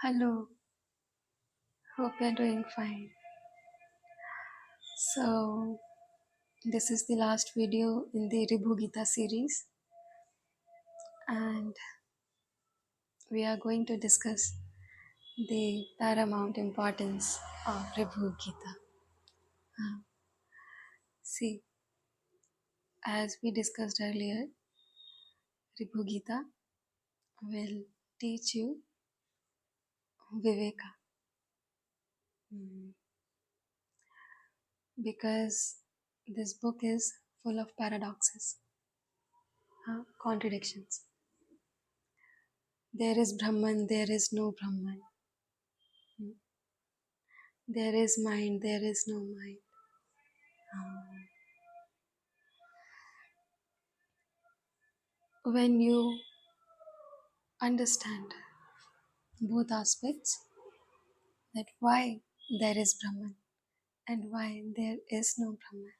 Hello, hope you're doing fine. So, this is the last video in the Ribhu Gita series, and we are going to discuss the paramount importance of Ribhu Gita. See, as we discussed earlier, Ribhu Gita will teach you Viveka. Because this book is full of paradoxes, contradictions. There is Brahman, there is no Brahman. There is mind, there is no mind. When you understand both aspects, that why there is Brahman and why there is no Brahman,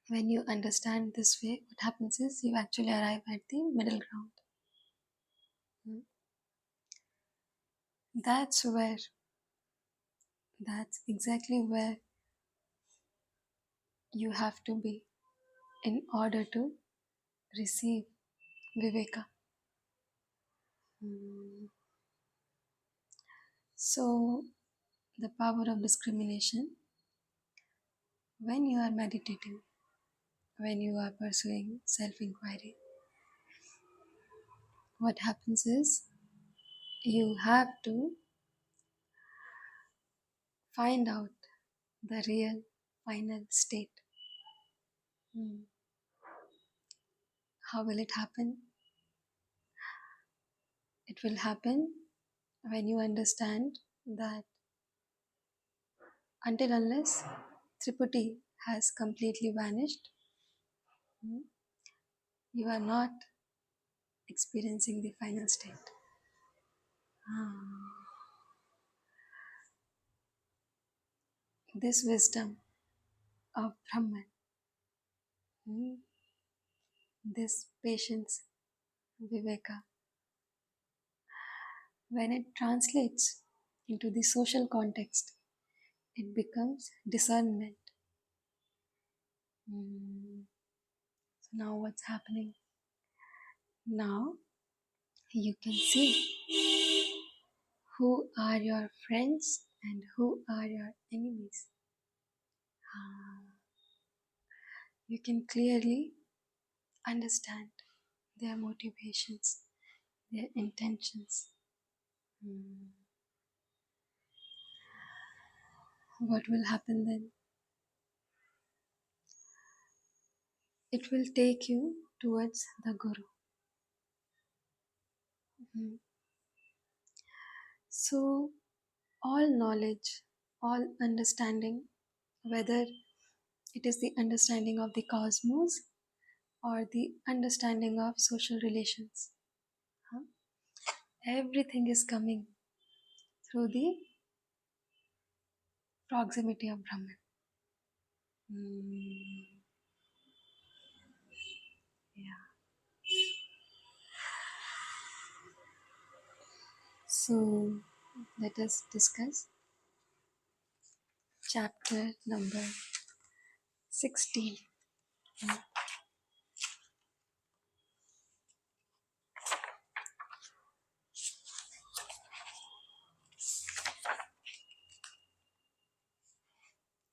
when you understand this way, what happens is you actually arrive at the middle ground. That's exactly where you have to be in order to receive Viveka. So, the power of discrimination, when you are meditating, when you are pursuing self-inquiry, what happens is you have to find out the real final state. How will it happen? It will happen when you understand that until unless Triputi has completely vanished, you are not experiencing the final state. This wisdom of Brahman, this patience, Viveka, when it translates into the social context, it becomes discernment. So now what's happening? Now you can see who are your friends and who are your enemies. You can clearly understand their motivations, their intentions. What will happen then? It will take you towards the Guru. So, all knowledge, all understanding, whether it is the understanding of the cosmos or the understanding of social relations, everything is coming through the proximity of Brahman. Yeah. So let us discuss chapter number 16.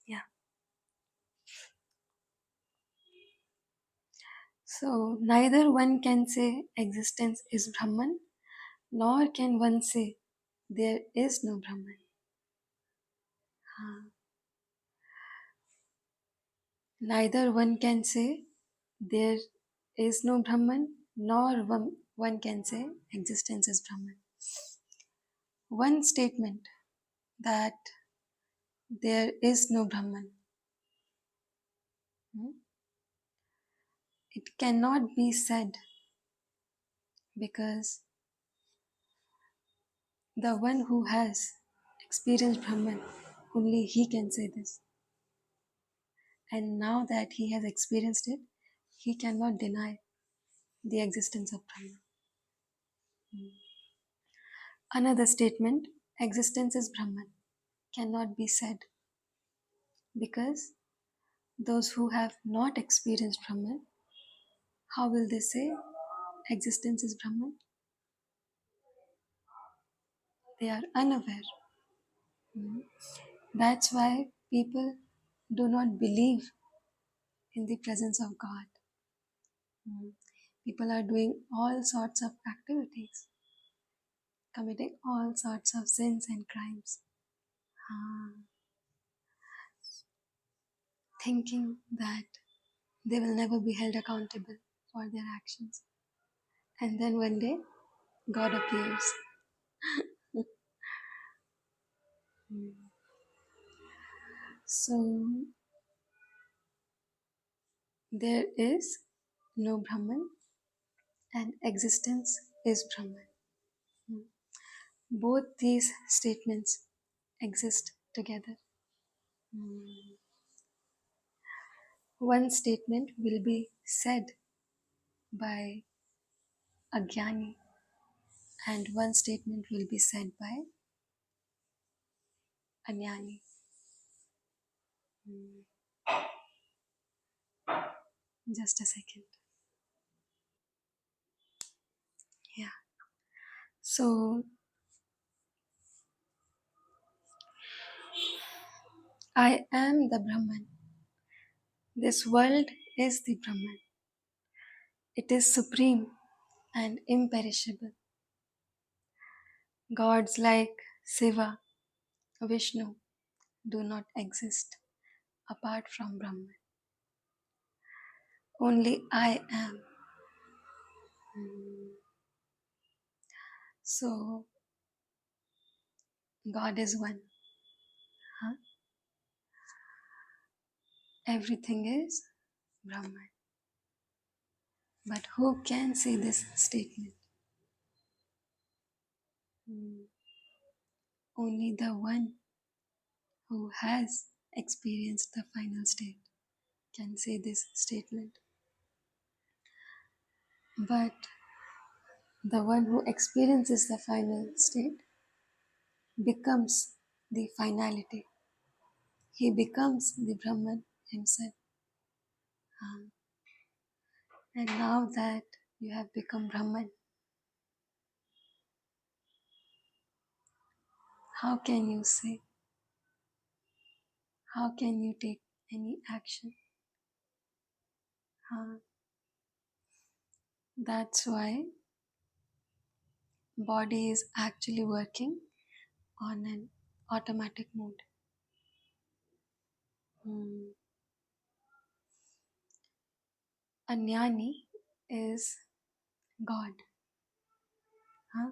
Yeah. So neither one can say existence is Brahman, nor can one say there is no Brahman. Neither one can say there is no Brahman, nor one can say existence is Brahman. One statement that there is no Brahman, it cannot be said because the one who has experienced Brahman, only he can say this. And now that he has experienced it, he cannot deny the existence of Brahman. Another statement, existence is Brahman, cannot be said because those who have not experienced Brahman, how will they say existence is Brahman? They are unaware. Mm. That's why people do not believe in the presence of God. Mm. People are doing all sorts of activities, committing all sorts of sins and crimes, thinking that they will never be held accountable for their actions. And then one day, God appears. So, there is no Brahman and existence is Brahman. Both these statements exist together. One statement will be said by a jnani and one statement will be said by a jnani. Just a second. Yeah. So, I am the Brahman. This world is the Brahman. It is supreme and imperishable. Gods like Shiva, Vishnu do not exist apart from Brahman. Only I am. So, God is one. Huh? Everything is Brahman. But who can say this statement? Only the one who has experienced the final state can say this statement. But the one who experiences the final state becomes the finality. He becomes the Brahman himself. And now that you have become Brahman, how can you say? How can you take any action? That's why body is actually working on an automatic mode. A jnani is God. Huh?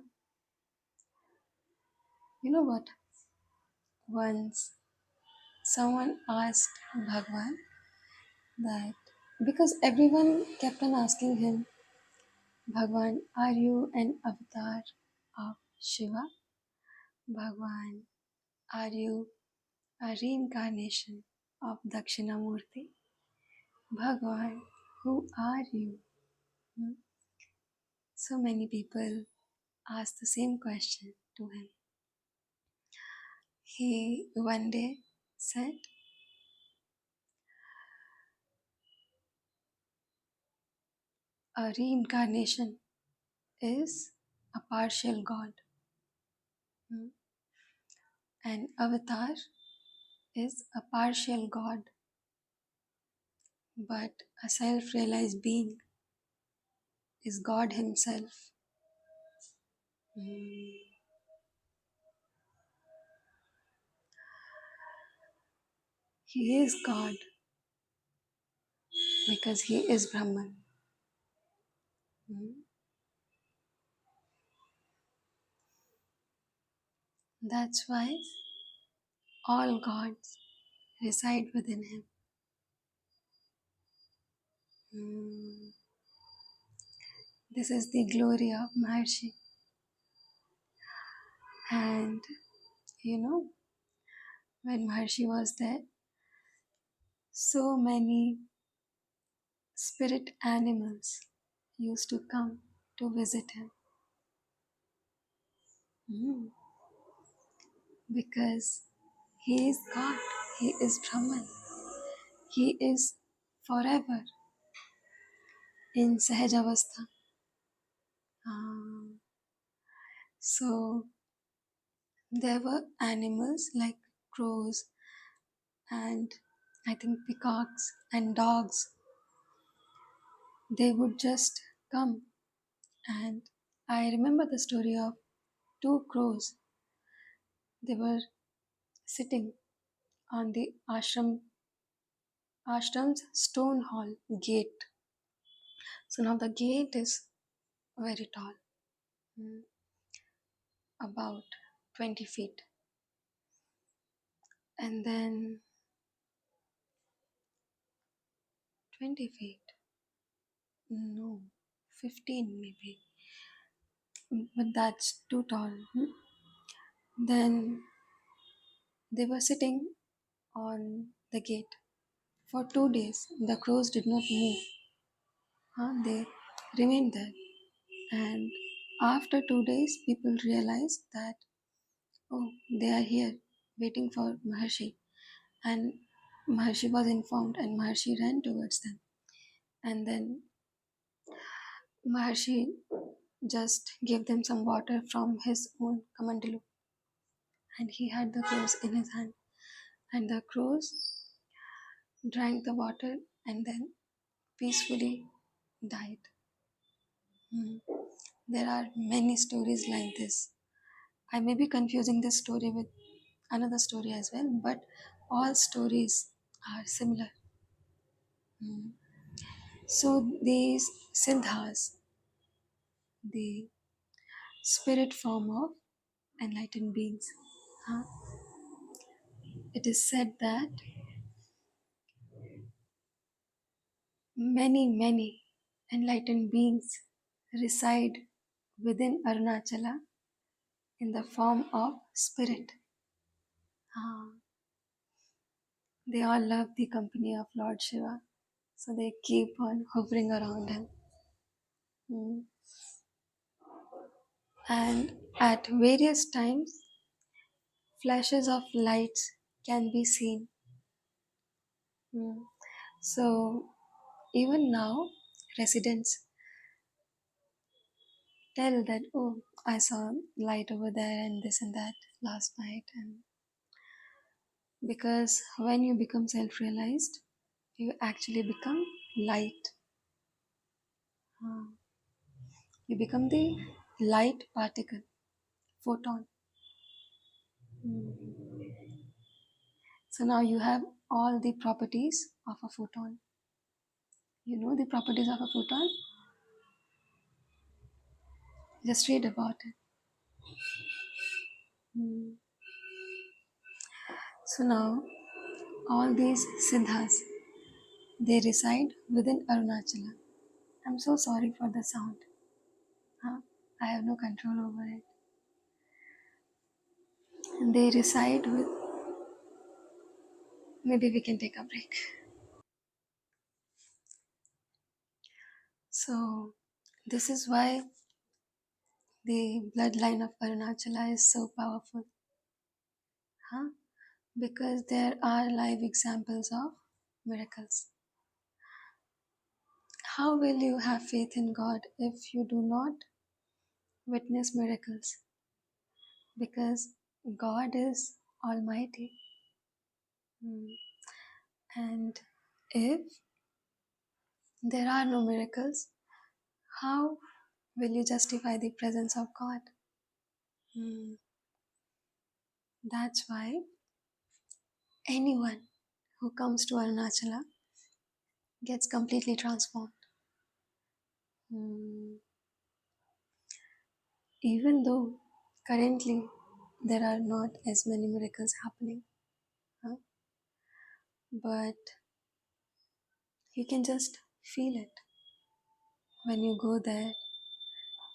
You know what? Once someone asked Bhagwan that because everyone kept on asking him, Bhagwan, are you an avatar of Shiva? Bhagwan, are you a reincarnation of Dakshinamurti? Bhagwan, who are you? So many people asked the same question to him. He one day said, a reincarnation is a partial God. An avatar is a partial God, but a self realized being is God Himself. He is God because He is Brahman. That's why all gods reside within Him. This is the glory of Maharshi. And you know, when Maharshi was there, so many spirit animals used to come to visit him. Mm, because he is God, he is Brahman, he is forever in Sahajavastha. Um, so there were animals like crows and I think peacocks and dogs. They would just come, and I remember the story of two crows. They were sitting on the ashram's stone hall gate. So now the gate is very tall, mm, about 20 feet. And then 20 feet, no, 15 maybe, but that's too tall. Then they were sitting on the gate for 2 days. The crows did not move, they remained there. And after 2 days, people realized that, oh, they are here waiting for Maharshi. And Maharshi was informed, and Maharshi ran towards them. And then Maharshi just gave them some water from his own kamandalu, and he had the crows in his hand. And the crows drank the water and then peacefully died. Hmm. There are many stories like this. I may be confusing this story with another story as well, but all stories are similar. Hmm. So these siddhas, the spirit form of enlightened beings, huh? It is said that many enlightened beings reside within Arunachala in the form of spirit. Ah, they all love the company of Lord Shiva, so they keep on hovering around him. Mm. And at various times, flashes of lights can be seen. Mm. So even now, residents tell that, oh, I saw light over there and this and that last night. And because when you become self realized, you actually become light. Uh, you become the light particle, photon. Mm. So now you have all the properties of a photon. You know the properties of a photon? Just read about it. Mm. So now all these siddhas, they reside within Arunachala. I'm so sorry for the sound. Huh? I have no control over it. And they reside with. Maybe we can take a break. So this is why the bloodline of Arunachala is so powerful. Huh? Because there are live examples of miracles. How will you have faith in God if you do not witness miracles? Because God is Almighty. Hmm. And if there are no miracles, how will you justify the presence of God? Hmm. That's why anyone who comes to Arunachala gets completely transformed. Hmm. Even though currently there are not as many miracles happening, huh? But you can just feel it when you go there.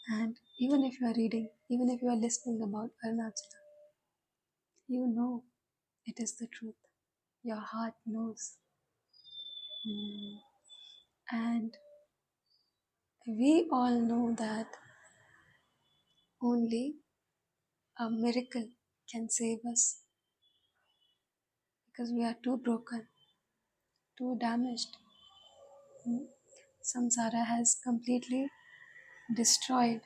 And even if you are reading, even if you are listening about Arunachala, you know it is the truth. Your heart knows. Mm. And we all know that only A miracle can save us because we are too broken, too damaged. Hmm. Samsara has completely destroyed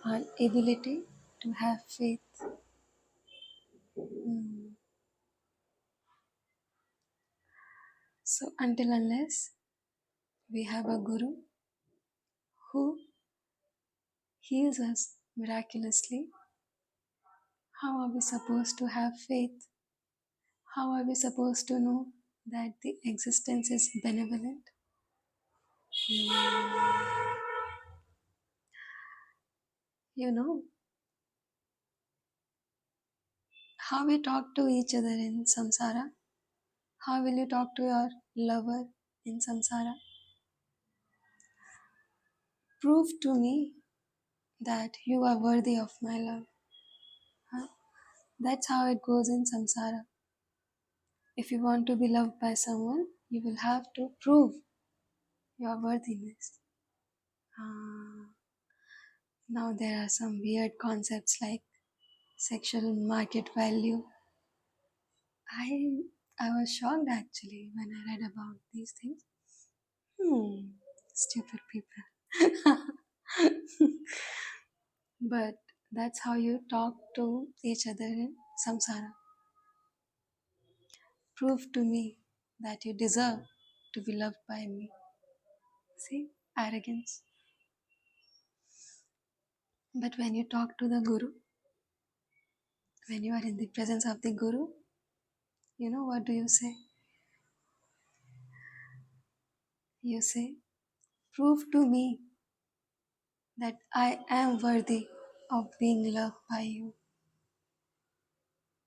our ability to have faith. Hmm. So, until unless we have a guru who heals us miraculously, how are we supposed to have faith? How are we supposed to know that the existence is benevolent? Hmm. You know, how we talk to each other in samsara? How will you talk to your lover in samsara? Prove to me that you are worthy of my love. Huh? That's how it goes in samsara. If you want to be loved by someone, you will have to prove your worthiness. Ah, now there are some weird concepts like sexual market value. I I was shocked actually when I read about these things. Stupid people. But that's how you talk to each other in samsara. Prove to me that you deserve to be loved by me. See, arrogance. But when you talk to the guru, when you are in the presence of the guru, you know what do you say? You say, prove to me that I am worthy of being loved by you.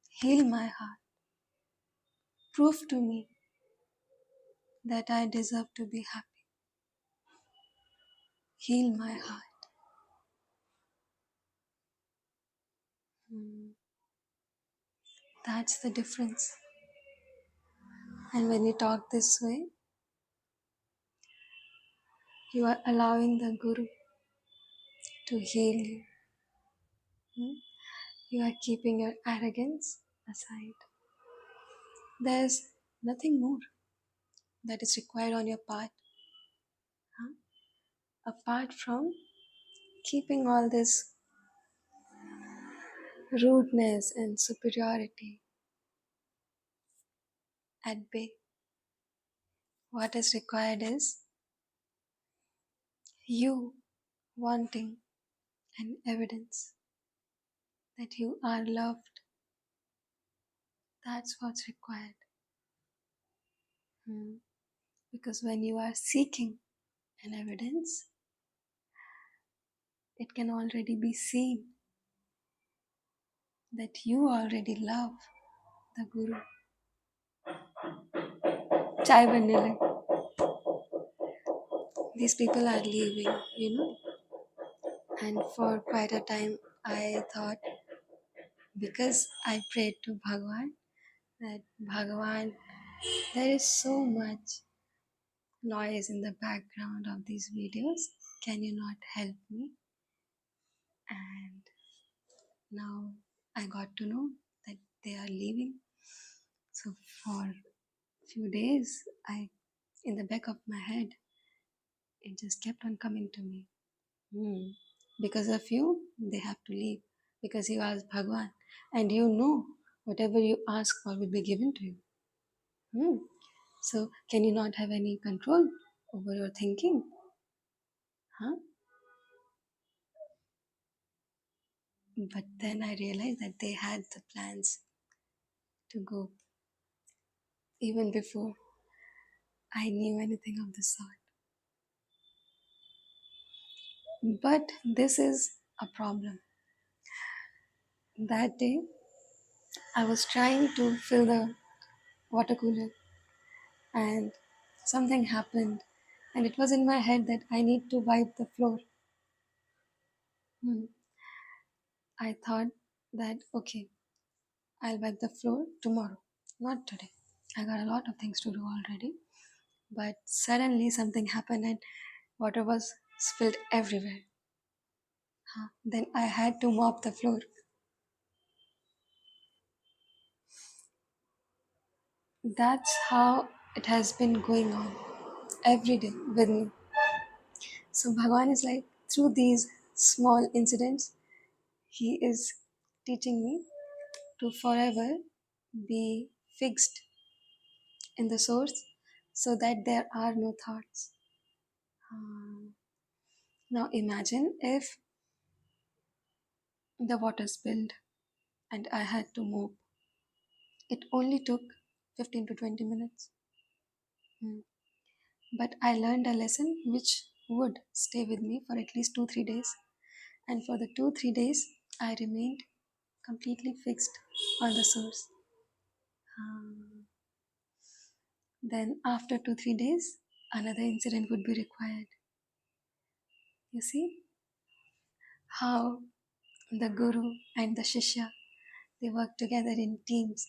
Heal my heart. Prove to me that I deserve to be happy. Heal my heart. Hmm. That's the difference. And when you talk this way, you are allowing the Guru to heal you. Hmm? You are keeping your arrogance aside. There's nothing more that is required on your part, huh? Apart from keeping all this rudeness and superiority at bay. What is required is you wanting an evidence that you are loved. That's what's required. Hmm. Because when you are seeking an evidence, it can already be seen that you already love the Guru. Chai vanilla. These people are leaving, you know. And for quite a time, I thought because I prayed to Bhagwan that Bhagwan, there is so much noise in the background of these videos. Can you not help me? And now I got to know that they are leaving. So for few days, I in the back of my head, it just kept on coming to me. Hmm. Because of you, they have to leave. Because you asked Bhagwan, and you know whatever you ask for will be given to you. Hmm. So can you not have any control over your thinking? Huh? But then I realized that they had the plans to go even before I knew anything of the sort. But this is a problem. That day, I was trying to fill the water cooler and something happened, and it was in my head that I need to wipe the floor. Hmm. I thought that okay, I'll wipe the floor tomorrow, not today. I got a lot of things to do already, but suddenly something happened and water was spilled everywhere. Huh. Then I had to mop the floor. That's how it has been going on every day with me. So Bhagwan is like, through these small incidents, he is teaching me to forever be fixed in the source so that there are no thoughts. Um, Now imagine if the water spilled and I had to mop. It only took 15 to 20 minutes. Hmm. But I learned a lesson which would stay with me for at least 2 3 days. And for the 2 3 days, I remained completely fixed on the source. Um, then, after 2 3 days, another incident would be required. You see how the guru and the shishya, they work together in teams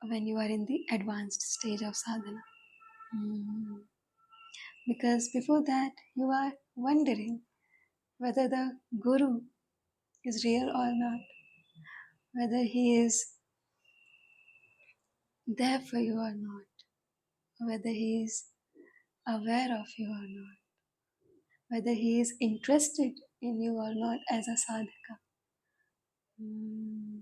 when you are in the advanced stage of sadhana. Mm. Because before that, you are wondering whether the guru is real or not, whether he is there for you or not, whether he is aware of you or not, whether he is interested in you or not as a sadhaka. Mm.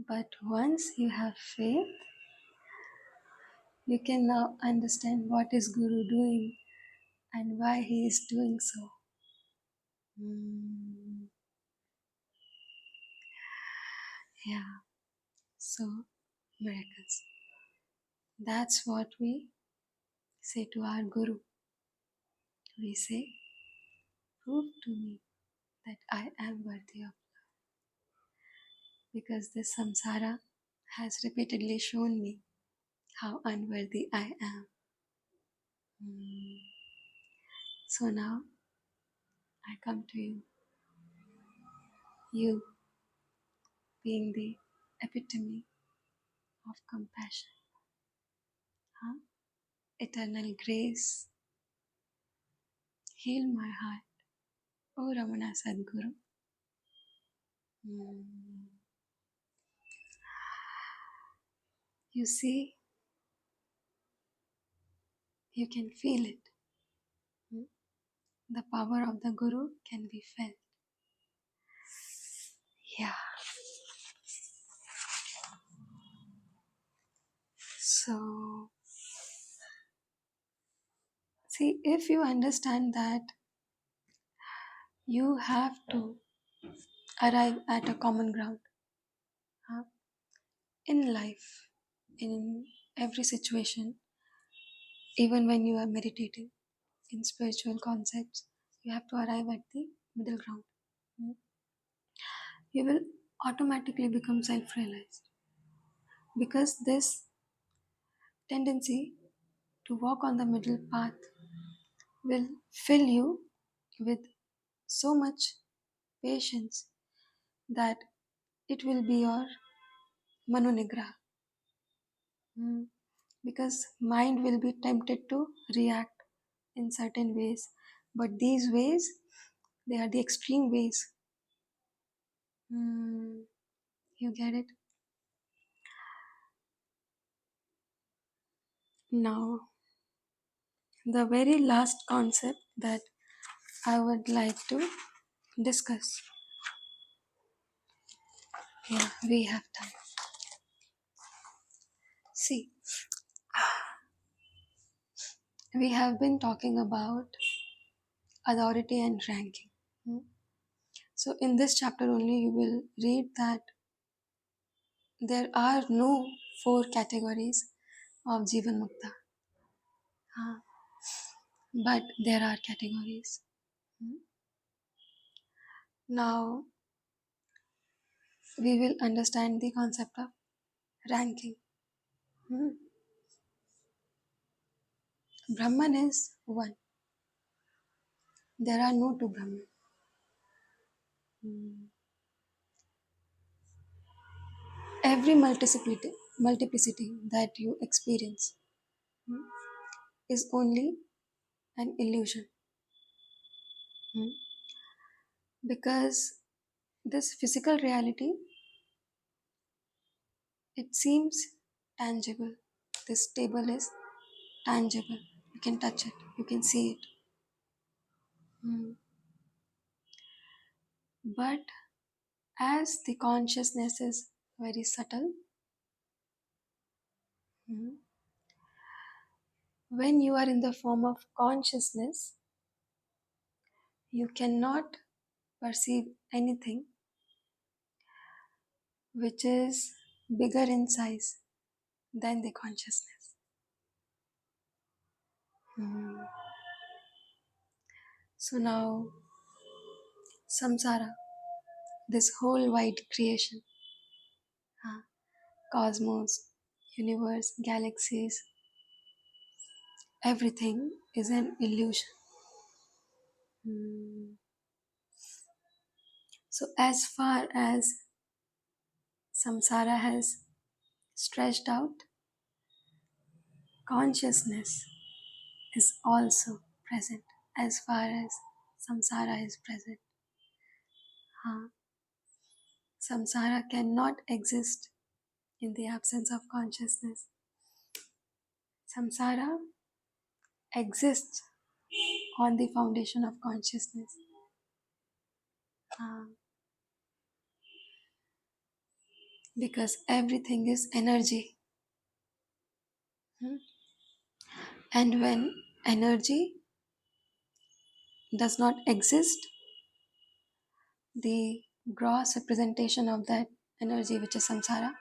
But once you have faith, you can now understand what is Guru doing and why he is doing so. Mm. Yeah, so miracles. That's what we say to our Guru. We say, prove to me that I am worthy of, because this samsara has repeatedly shown me how unworthy I am. Mm. So now I come to you, you being the epitome of compassion, huh? Eternal grace, heal my heart, O Ramana Sadguru. Mm. You see, you can feel it. Mm. The power of the Guru can be felt. Yeah. So, see, if you understand that you have to arrive at a common ground, huh? In life, in every situation, even when you are meditating in spiritual concepts, you have to arrive at the middle ground. Hmm? You will automatically become self realized, because this tendency to walk on the middle path will fill you with so much patience that it will be your manonigraha. Hmm. Because mind will be tempted to react in certain ways, but these ways, they are the extreme ways. Hmm. You get it? Now, the very last concept that I would like to discuss. Yeah, we have time. See, we have been talking about authority and ranking. Hmm. So, in this chapter only, you will read that there are no four categories of Jivan Mukta, but there are categories. Hmm. Now, we will understand the concept of ranking. Hmm. Brahman is one. There are no two Brahman. Hmm. Every multiplicity that you experience, hmm, is only an illusion. Hmm. Because this physical reality, it seems tangible. This table is tangible. You can touch it, you can see it. But as the consciousness is very subtle, when you are in the form of consciousness, you cannot perceive anything which is bigger in size than the consciousness. So now, samsara, this whole wide creation, cosmos, universe, galaxies, everything is an illusion. So, as far as samsara has stretched out, consciousness is also present as far as samsara is present. Samsara cannot exist in the absence of consciousness. Samsara exists on the foundation of consciousness. Because everything is energy. And when energy does not exist, the gross representation of that energy, which is samsara,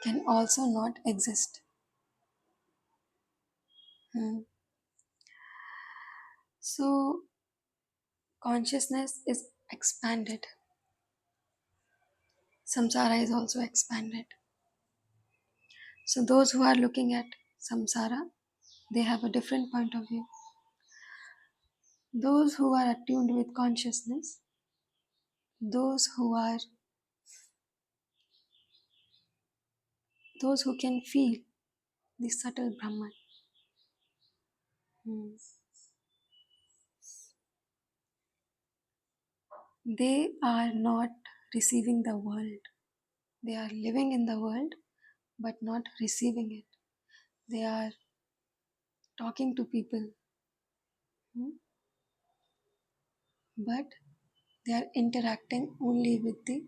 can also not exist. So, consciousness is expanded. Samsara is also expanded. So, those who are looking at samsara, they have a different point of view. Those who are attuned with consciousness, those who can feel the subtle Brahman, they are not receiving the world. They are living in the world but not receiving it. They are talking to people, but they are interacting only with the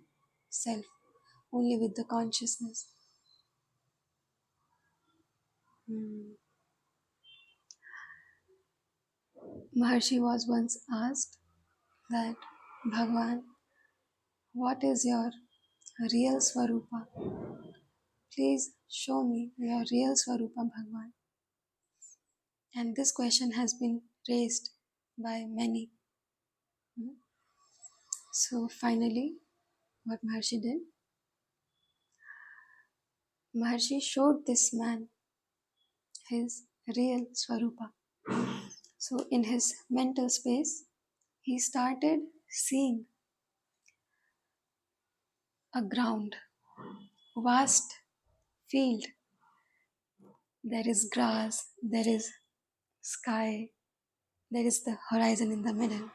self, only with the consciousness. Maharshi was once asked that, Bhagwan, what is your real Swarupa? Please show me your real Swarupa, Bhagwan. And this question has been raised by many. So finally, what Maharshi did, Maharshi showed this man his real Swarupa. So in his mental space, he started seeing a ground, vast field. There is grass, there is sky, there is the horizon in the middle.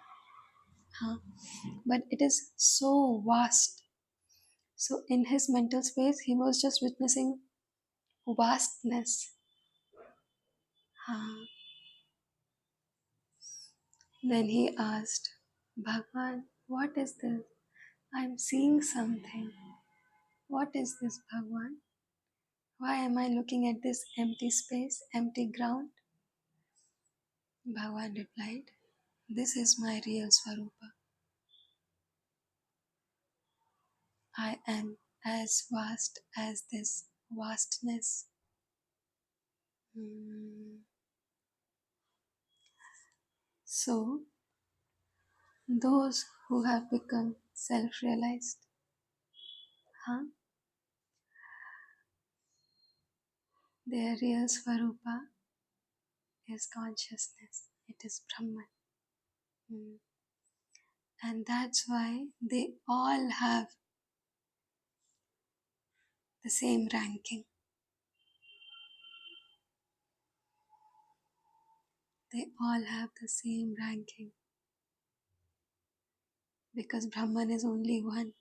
But it is so vast. So in his mental space, he was just witnessing vastness. Then he asked, Bhagwan, what is this? I'm seeing something. What is this, Bhagwan? Why am I looking at this empty space, empty ground? Bhagwan replied, this is my real Swarupa. I am as vast as this vastness. So, those who have become self-realized, their real Swarupa is consciousness. It is Brahman. And that's why they all have the same ranking. They all have the same ranking. Because Brahman is only one.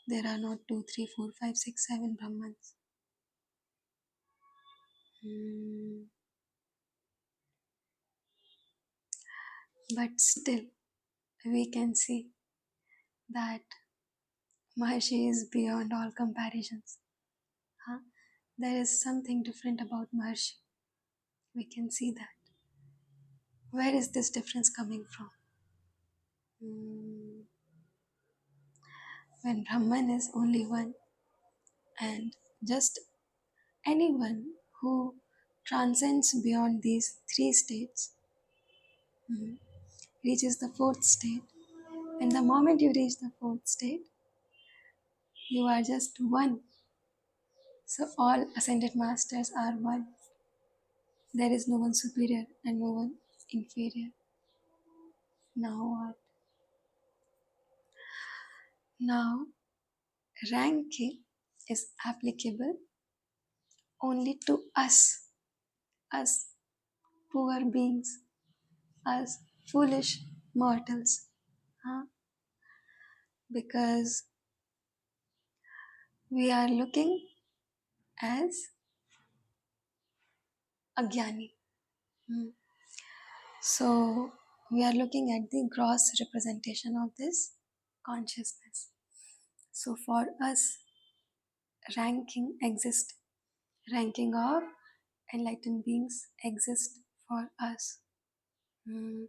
There are not 2, 3, 4, 5, 6, 7 Brahmans. Hmm. But still, we can see that Maharshi is beyond all comparisons. Huh? There is something different about Maharshi. We can see that. Where is this difference coming from? Hmm. When Brahman is only one, and just anyone who transcends beyond these three states reaches the fourth state. And the moment you reach the fourth state, you are just one. So all ascended masters are one. There is no one superior and no one inferior. Now what? Now ranking is applicable only to us poor beings, us foolish mortals. Huh? Because we are looking as Agyani. Hmm. So we are looking at the gross representation of this consciousness. So for us, ranking exists. Ranking of enlightened beings exist for us. Hmm.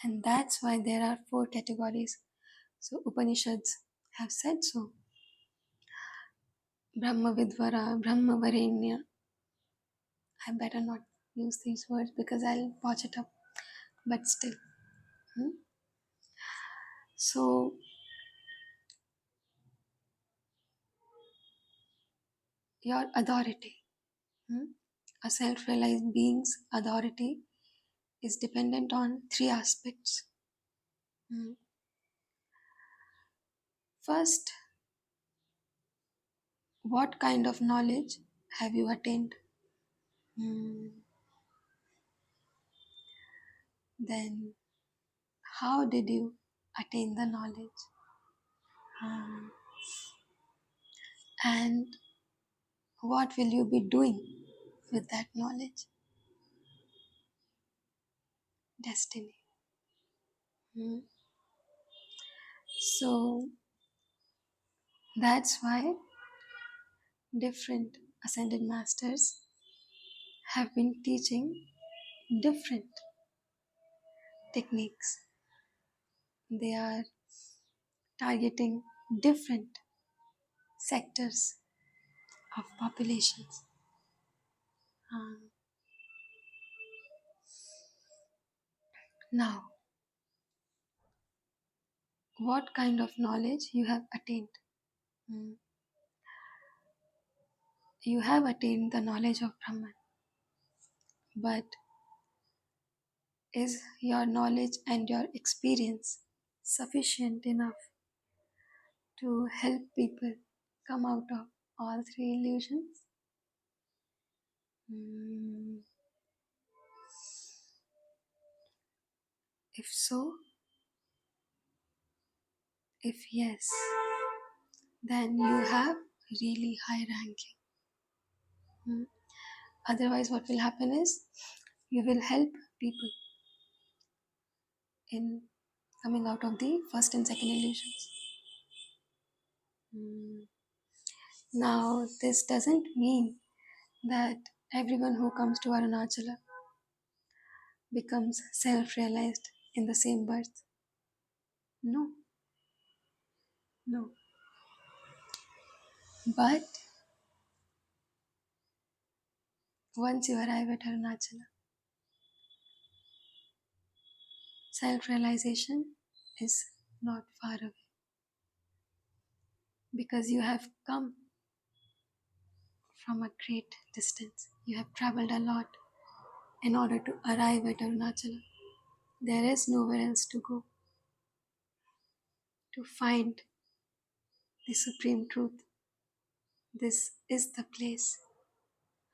And that's why there are four categories. So Upanishads have said so. Brahma Vidvara, Brahma Varenya. I better not use these words because I'll botch it up. But still. Hmm? So your authority. Hmm? A self realized being's authority is dependent on three aspects. Hmm. First, what kind of knowledge have you attained? Hmm. Then, how did you attain the knowledge? Hmm. And what will you be doing with that knowledge? Destiny. Hmm. So, that's why different ascended masters have been teaching different techniques. They are targeting different sectors of populations. Um, Now, what kind of knowledge you have attained? Mm. You have attained the knowledge of Brahman, but is your knowledge and your experience sufficient enough to help people come out of all three illusions? Mm. If so, if yes, then you have really high ranking. Mm. Otherwise, what will happen is you will help people in coming out of the first and second illusions. Mm. Now, this doesn't mean that everyone who comes to Arunachala becomes self realized in the same birth. No, no. But once you arrive at Arunachala, self realization is not far away because you have come from a great distance. You have traveled a lot in order to arrive at Arunachala. There is nowhere else to go to find the supreme truth. This is the place.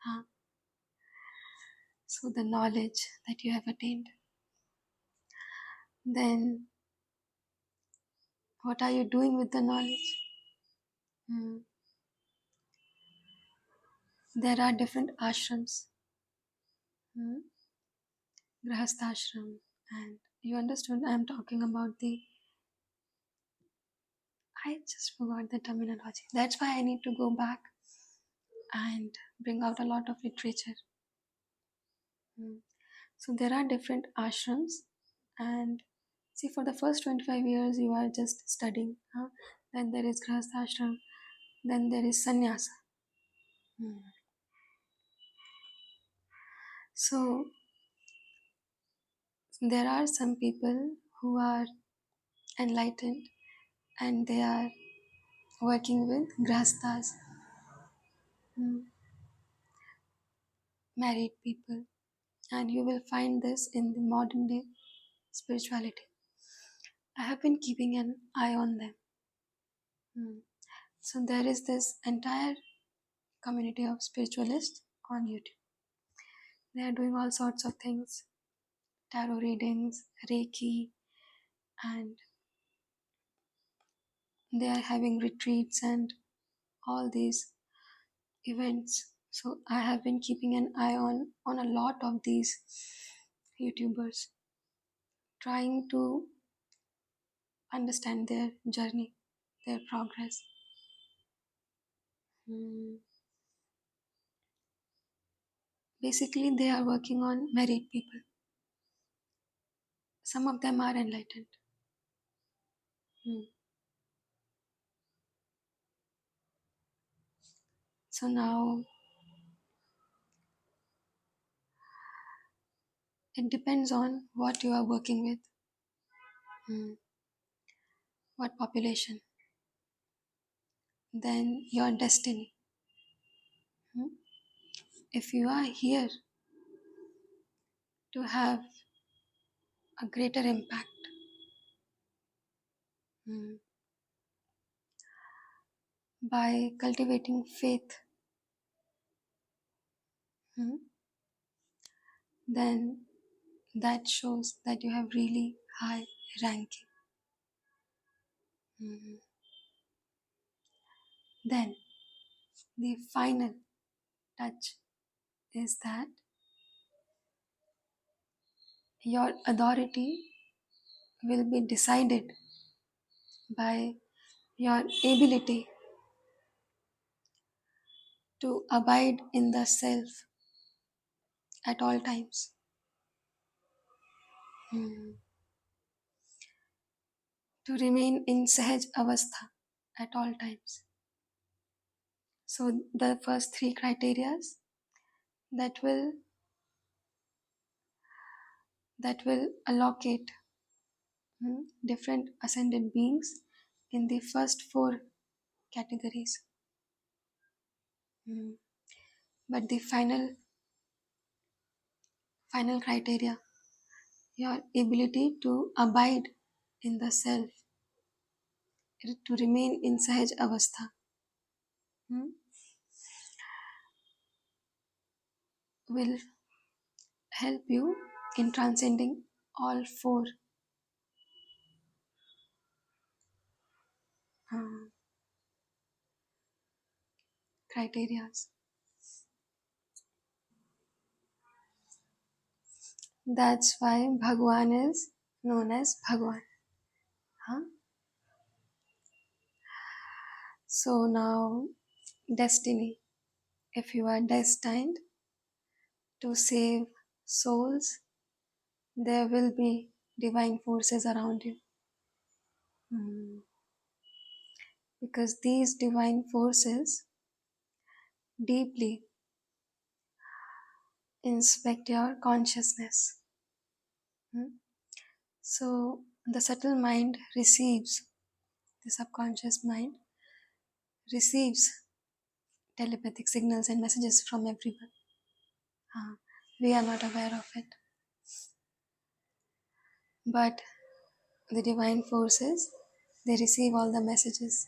Huh? So, the knowledge that you have attained, then what are you doing with the knowledge? Mm. There are different ashrams, mm, grahasthashram, and you understood I'm talking about the. I just forgot the terminology. That's why I need to go back and bring out a lot of literature. Mm. So there are different ashrams, and see, for the first 25 years you are just studying. Huh? Then there is grahasthashram, then there is sannyasa. Mm. So there are some people who are enlightened and they are working with grahasthas, mm, married people, and you will find this in the modern day spirituality. I have been keeping an eye on them. Mm. So there is this entire community of spiritualists on YouTube. They are doing all sorts of things, tarot readings, Reiki, and they are having retreats and all these events. So I have been keeping an eye on a lot of these YouTubers, trying to understand their journey, their progress. Hmm. Basically, they are working on married people. Some of them are enlightened. Hmm. So now it depends on what you are working with, hmm, what population, then your destiny. Hmm. If you are here to have a greater impact, hmm, by cultivating faith, hmm, then that shows that you have really high ranking. Hmm. Then the final touch is that your authority will be decided by your ability to abide in the self at all times. Hmm. To remain in Sahaj Avastha at all times. So the first three criterias that will allocate, different ascended beings in the first four categories. Hmm. But the final criteria, your ability to abide in the self, to remain in Sahaj Avastha, hmm, will help you in transcending all four uh, criterias. That's why Bhagwan is known as Bhagwan. Huh? So now, destiny. If you are destined to save souls, there will be divine forces around you. Hmm. Because these divine forces deeply inspect your consciousness. Hmm. So the subtle mind receives, the subconscious mind receives telepathic signals and messages from everyone. Uh, we are not aware of it. But the divine forces, they receive all the messages,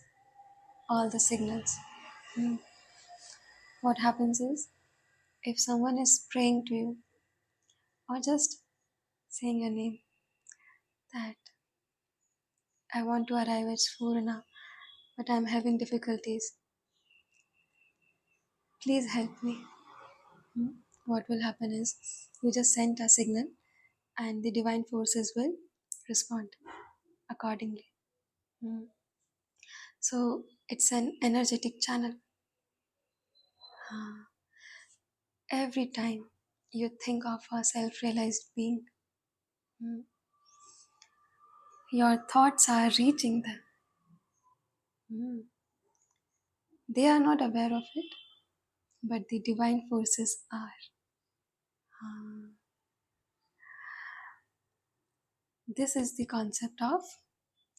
all the signals. Hmm. What happens is, if someone is praying to you or just saying your name, that I want to arrive at Spurna, but I'm having difficulties. Please help me. Hmm? What will happen is you just send a signal and the divine forces will respond accordingly. Hmm. So it's an energetic channel. Ah. Every time you think of a self realized being, hmm, your thoughts are reaching them. Hmm. They are not aware of it, but the divine forces are. Ah. This is the concept of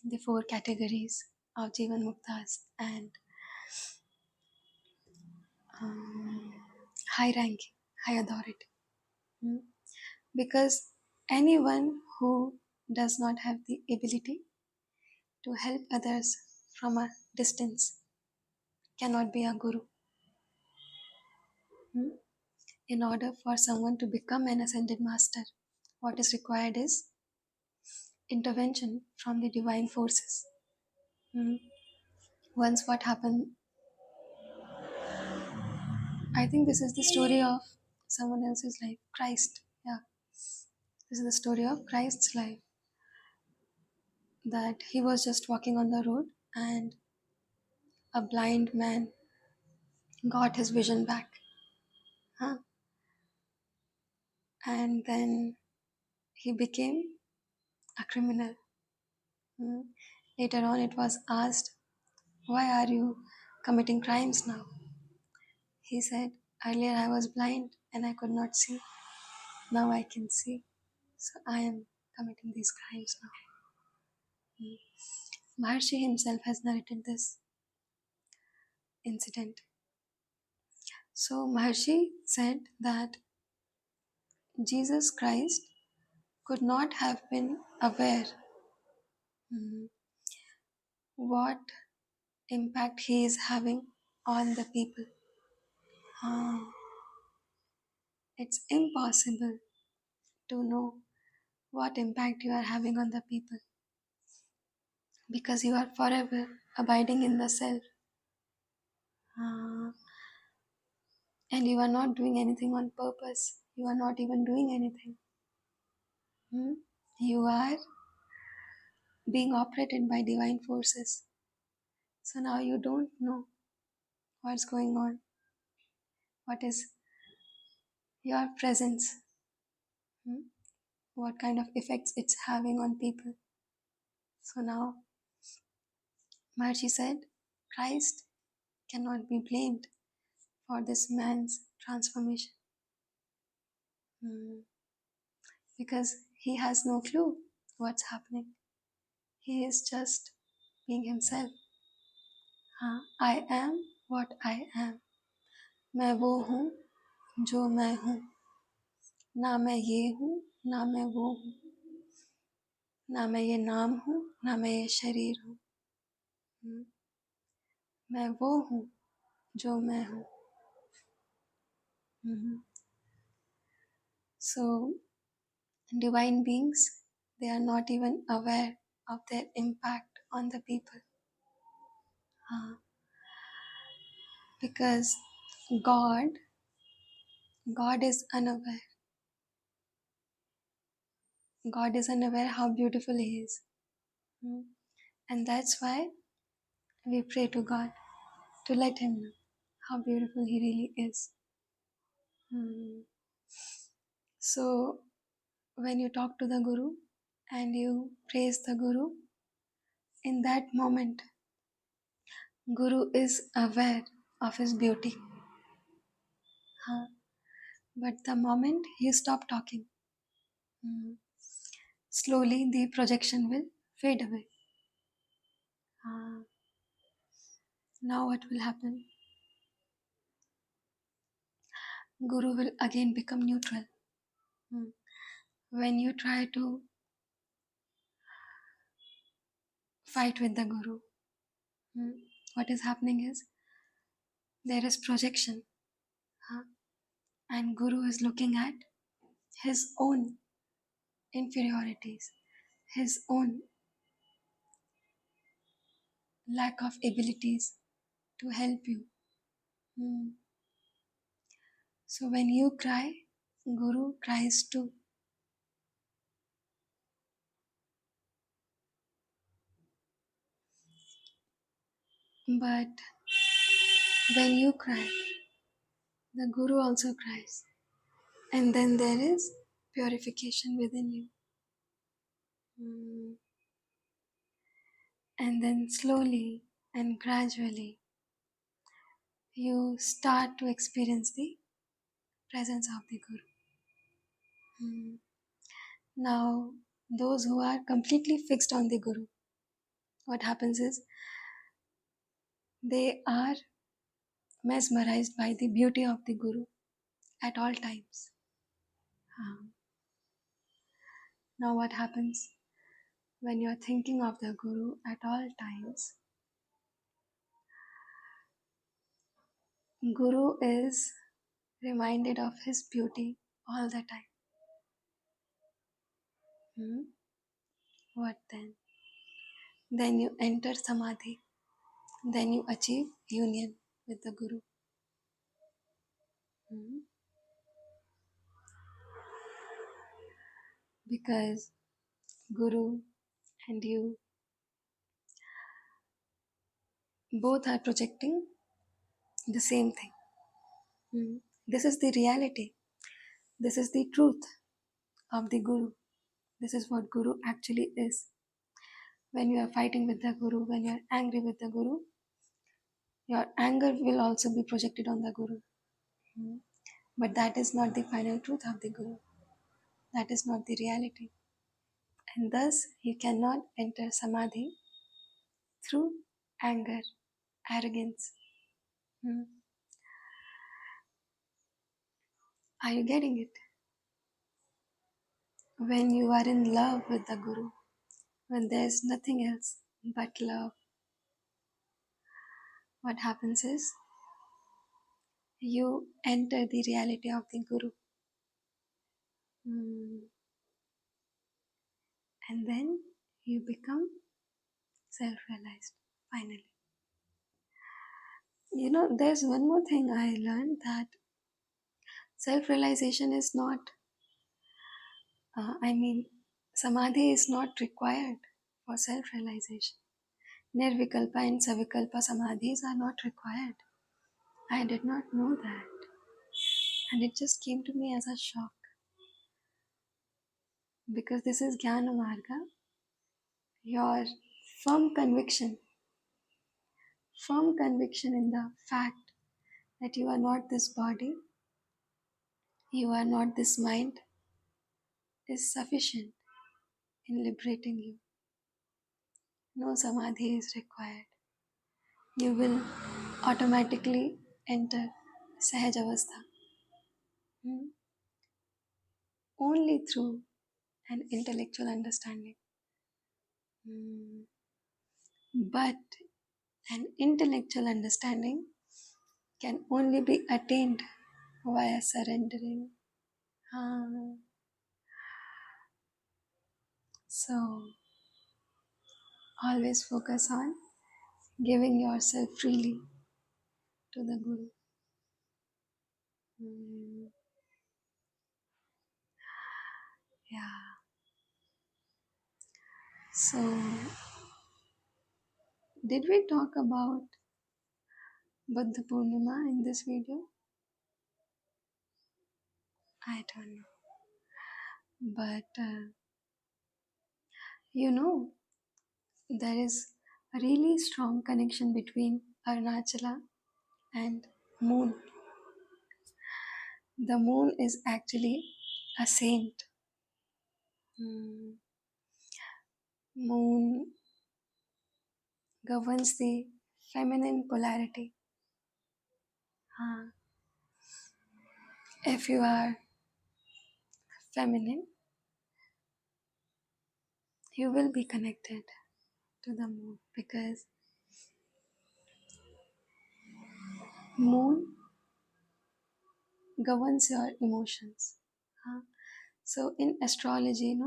the four categories of Jivan Muktas and um, high ranking, high authority. Hmm. Because anyone who does not have the ability to help others from a distance cannot be a guru. Hmm. In order for someone to become an ascended master, what is required is intervention from the divine forces. Hmm. Once what happened, I think this is the story of someone else's life, Christ. Yeah, this is the story of Christ's life. That he was just walking on the road and a blind man got his vision back. Huh? And then he became a criminal. Hmm. Later on, it was asked, why are you committing crimes now? He said, earlier I was blind and I could not see. Now I can see. So I am committing these crimes now. Maharshi himself has narrated this incident. So Maharshi said that Jesus Christ could not have been aware mm, what impact he is having on the people. Ah, it's impossible to know what impact you are having on the people because you are forever abiding in the self. Ah, and you are not doing anything on purpose. You are not even doing anything. Hmm? You are being operated by divine forces. So now you don't know what's going on, what is your presence, hmm? What kind of effects it's having on people. So now Maharishi said, Christ cannot be blamed for this man's transformation. Hmm. Because he has no clue what's happening. He is just being himself. हाँ, I am what I am. मैं वो हूँ जो मैं हूँ. ना मैं ये हूँ, ना मैं वो हूँ. ना मैं ये नाम हूँ, ना मैं ये शरीर हूँ. मैं वो हूँ जो मैं हूँ. So, divine beings, they are not even aware of their impact on the people. Because God is unaware. God is unaware how beautiful He is. And that's why we pray to God to let Him know how beautiful He really is. So, when you talk to the Guru and you praise the Guru, in that moment, Guru is aware of his beauty. But the moment you stop talking, slowly the projection will fade away. Now what will happen? Guru will again become neutral. When you try to fight with the Guru, what is happening is there is projection. And Guru is looking at his own inferiorities, his own lack of abilities to help you. Hmm. So when you cry, Guru cries too. But when you cry, the Guru also cries. And then there is purification within you. Hmm. And then slowly and gradually, you start to experience the presence of the Guru. Hmm. Now, those who are completely fixed on the Guru, what happens is they are mesmerized by the beauty of the Guru at all times. Um, Now, what happens when you are thinking of the Guru at all times? Guru is reminded of his beauty all the time. Hmm? What then? Then you enter Samadhi. Then you achieve union with the Guru. Hmm? Because Guru and you both are projecting the same thing. Hmm? This is the reality. This is the truth of the Guru. This is what Guru actually is. When you are fighting with the Guru, when you are angry with the Guru, your anger will also be projected on the Guru. Hmm. But that is not the final truth of the Guru. That is not the reality. And thus, you cannot enter Samadhi through anger, arrogance. Hmm. Are you getting it? When you are in love with the Guru, when there is nothing else but love, what happens is you enter the reality of the Guru. Hmm. And then you become self realized finally. There's one more thing I learned, that self realization is not, I mean, samadhi is not required for self realization. Nirvikalpa and Savikalpa samadhis are not required. I did not know that. And it just came to me as a shock. Because this is Jnana Marga, your firm conviction in the fact that you are not this body, you are not this mind, is sufficient in liberating you. No samadhi is required. You will automatically enter Sahaj Avastha. Hmm? Only through an intellectual understanding. Hmm. But an intellectual understanding can only be attained via surrendering. Ah. So, always focus on giving yourself freely to the Guru. Hmm. Yeah. So, did we talk about Buddha Purnima in this video? I don't know. But you know, there is a really strong connection between Arunachala and moon. The moon is actually a saint. Hmm. Moon governs the feminine polarity. Huh. If you are feminine, you will be connected to the moon, because moon governs your emotions. Huh? So in astrology,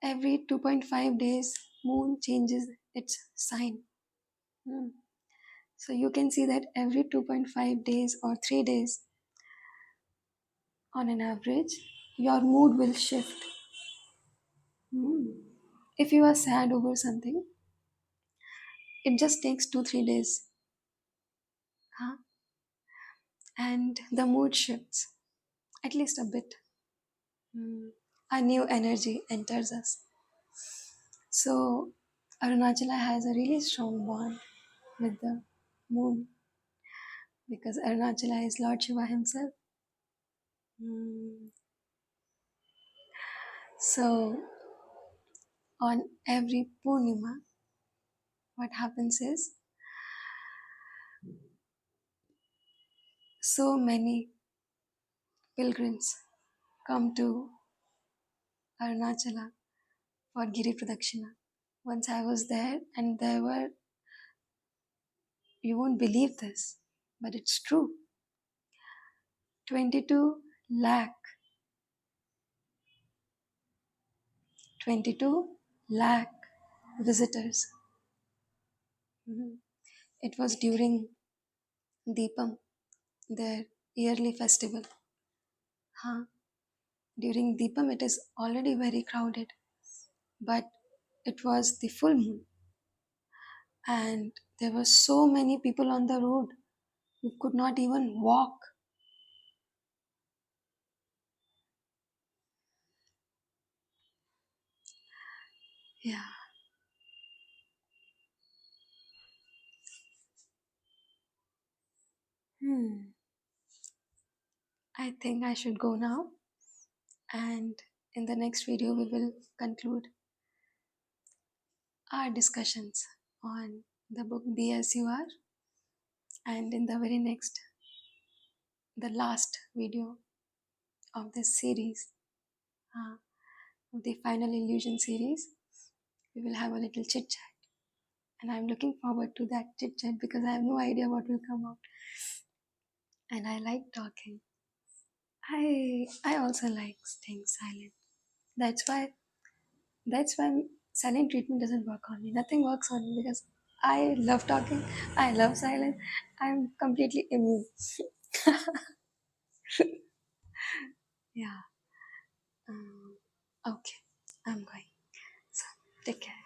every 2.5 days moon changes its sign. Hmm. So you can see that every 2.5 days or 3 days, on an average, your mood will shift. Hmm. If you are sad over something, it just takes 2 3 days, huh? And the mood shifts at least a bit. Hmm. A new energy enters us. So Arunachala has a really strong bond with the moon because Arunachala is Lord Shiva himself. Hmm. So on every Purnima, what happens is so many pilgrims come to Arunachala for Giri Pradakshina. Once I was there, and there were, you won't believe this, but it's true, 22 lakh, 22 lakh visitors. Mhm. It was during Deepam, their yearly festival. Huh? During Deepam, it is already very crowded, but it was the full moon, and there were so many people on the road. You could not even walk. Yeah. Hmm. I think I should go now. And in the next video, we will conclude our discussions on the book BSUR. And in the very next, the last video of this series, uh, of the Final Illusion series, we will have a little chit chat. And I'm looking forward to that chit chat because I have no idea what will come out. And I like talking. I also like staying silent. That's why that's why silent treatment doesn't work on me. Nothing works on me because I love talking. I love silence. I'm completely immune. Yeah. Okay. I'm going. So take care.